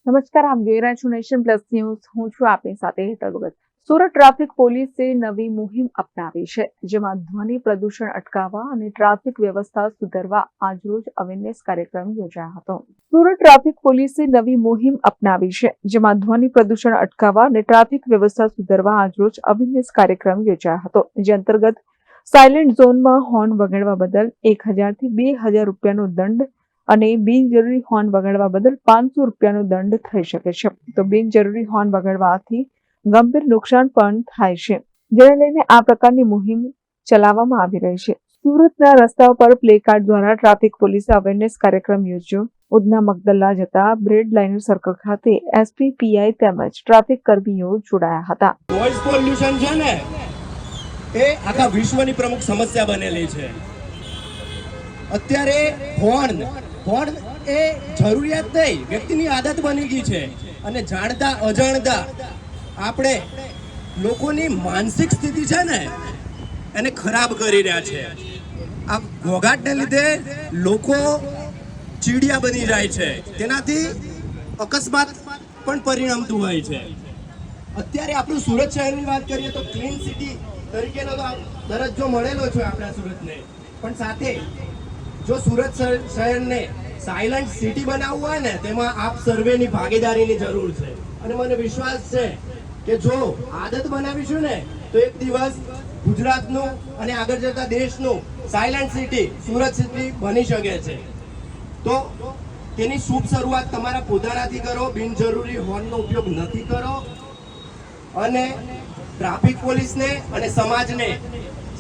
નમસ્કાર, આપ જોઈ રહ્યા છો નેશન પ્લસ ન્યૂઝ. હું છું આપની સાથે હેતલ ભગત. સુરત ટ્રાફિક પોલીસે નવી મુહિમ અપનાવી છે, જેમાં ધ્વનિ પ્રદૂષણ અટકાવવા અને ટ્રાફિક વ્યવસ્થા સુધારવા આજરોજ અવેરનેસ કાર્યક્રમ યોજાયો હતો. સુરત ટ્રાફિક પોલીસે નવી મુહિમ અપનાવી છે, જેમાં ધ્વનિ પ્રદૂષણ અટકાવવા અને ટ્રાફિક વ્યવસ્થા સુધારવા આજરોજ અવેરનેસ કાર્યક્રમ યોજાયો હતો, જે અંતર્ગત સાયલેન્ટ ઝોનમાં હોર્ન વગાડવા બદલ 1000 થી 2000 રૂપિયાનો દંડ અને બિનજરૂરી હોર્ન વગાડવા બદલ 500 રૂપિયાનો દંડ થઈ શકે છે. તો બિનજરૂરી હોર્ન વગાડવાથી ગંભીર નુકસાન પણ થાય છે, જેને લઈને આ પ્રકારની મુહિમ ચલાવવામાં આવી રહી છે. સુરતના રસ્તાઓ પર પ્લેકાર્ડ દ્વારા ટ્રાફિક પોલીસે અવેરનેસ કાર્યક્રમ યોજ્યો. ઉધના મગદલ્લા જતા બ્રેડ લાઇનર સર્કલ ખાતે એસપી, પીઆઈ તેમજ ટ્રાફિક કર્મીઓ જોડાયા હતા. નોઇઝ પોલ્યુશન છે ને, એ આખા વિશ્વની પ્રમુખ સમસ્યા બનેલી છે. અત્યારે હોર્ન એ જરૂરિયાત નહીં, વ્યક્તિની આદત બની ગઈ છે. અને જાણતા અજાણતા આપણે લોકોની માનસિક સ્થિતિ છે ને એને ખરાબ કરી રહ્યા છે. આ ઘોઘાટને લીધે લોકો ચીડિયા બની જાય છે, તેનાથી અકસ્માત પણ પરિણમતું હોય છે. અત્યારે આપણું સુરત શહેરની વાત કરીએ તો ક્લીન સિટી તરીકેનો તો દરજ્જો મળેલો છે આપણા સુરતને, પણ સાથે જો સુરત શહેરને સાયલન્ટ સિટી બનાવવું હોય ને, તેમાં આપ સર્વેની ભાગીદારીની જરૂર છે. અને મને વિશ્વાસ છે કે જો આદત બનાવીશું ને, તો એક દિવસ ગુજરાતનું અને આગળ જતા દેશનું સાયલન્ટ સિટી સુરત સિટી બની શકે છે. તો તેની શુભ શરૂઆત તમારા પોતાનાથી કરો, બિનજરૂરી હોર્નનો ઉપયોગ નથી કરો, અને ટ્રાફિક પોલીસને અને સમાજને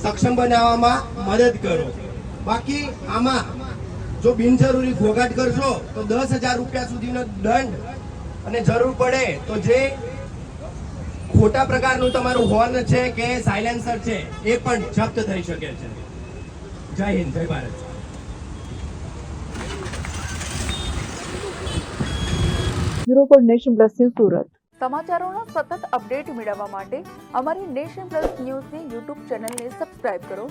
સક્ષમ બનાવવામાં મદદ કરો. બાકી આમાં જો બિનજરૂરી ઘોઘાટ કરશો તો 10,000 રૂપિયા સુધીનો દંડ, અને જરૂર પડે તો જે ખોટા પ્રકારનું તમારું હોર્ન છે કે સાયલેન્સર છે એ પણ જપ્ત થઈ શકે છે. જય હિન્દ, જય Bharat. Bureau for nation plus news, Surat. સમાચારોના સતત અપડેટ મેળવવા માટે અમારી નેશન પ્લસ ન્યૂઝની યુટ્યુબ ચેનલને સબસ્ક્રાઇબ કરો,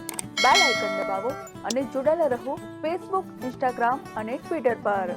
બેલ આઇકન દબાવો અને જોડાયેલા રહો ફેસબુક, ઇન્સ્ટાગ્રામ અને ટ્વિટર પર.